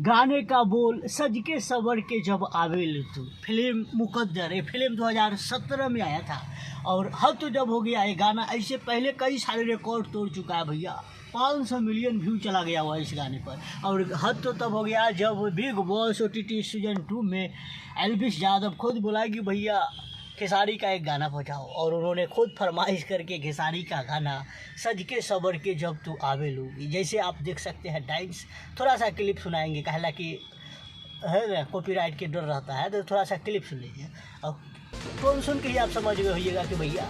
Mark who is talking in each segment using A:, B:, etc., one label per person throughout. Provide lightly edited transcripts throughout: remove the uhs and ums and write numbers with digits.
A: गाने का बोल सज के सवर के जब आवेल तू। फिल्म मुकद्दर, ये फिल्म 2017 में आया था और हद तो जब हो गया ये गाना, ऐसे पहले कई सारे रिकॉर्ड तोड़ चुका है भैया। 500 मिलियन व्यू चला गया हुआ इस गाने पर। और हद तो तब हो गया जब बिग बॉस OTT सीजन 2 में एल्विश यादव खुद बोला कि भैया खेसारी का एक गाना बजाओ, और उन्होंने खुद फरमाइश करके खेसारी का गाना सज के सबर के जब तू आवे लू। जैसे आप देख सकते हैं डांस, थोड़ा सा क्लिप सुनाएंगे, कहला कि है ना कॉपीराइट के डर रहता है, तो थोड़ा सा क्लिप सुन लीजिए और तो सुन के ही आप समझ गए होइएगा कि भैया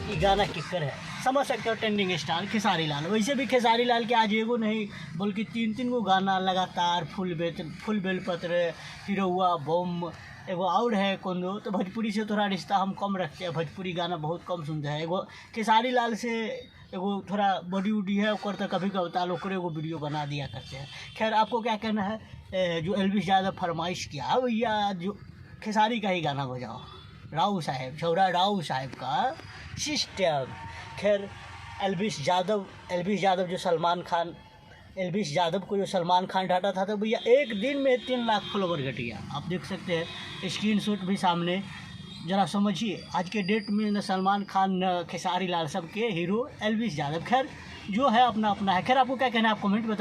A: ये गाना किकर है। समझ सकते हो ट्रेंडिंग स्टार खेसारी लाल। वैसे भी खेसारी लाल के आज एगो नहीं बल्कि 3 गो गाना लगातार फुल बेलपत्र, हिरौआ बम, एगो और है कौन दो, तो भोजपुरी से थोड़ा रिश्ता हम कम रखते हैं, भोजपुरी गाना बहुत कम सुनते हैं। एगो खेसारी लाल से एगो थोड़ा बॉडी वूडी है और तो कभी कभी ताल ओकरे एगो वीडियो बना दिया करते हैं। खैर आपको क्या कहना है, जो एल्विश यादव फरमाइश किया भैया जो खेसारी का ही गाना बजाओ, राव साहब छौरा राव साहब का सिस्टम। खैर एल्विश यादव जो एल्विश यादव को जो सलमान खान डांटा था, तो भैया एक दिन में 3 लाख फॉलोवर घट गया। आप देख सकते हैं स्क्रीनशॉट भी सामने, ज़रा समझिए आज के डेट में न सलमान खान न खेसारी लाल, सब के हीरो एल्विश यादव। खैर जो है अपना अपना है। खैर आपको क्या कहना है, आप कमेंट बताइए।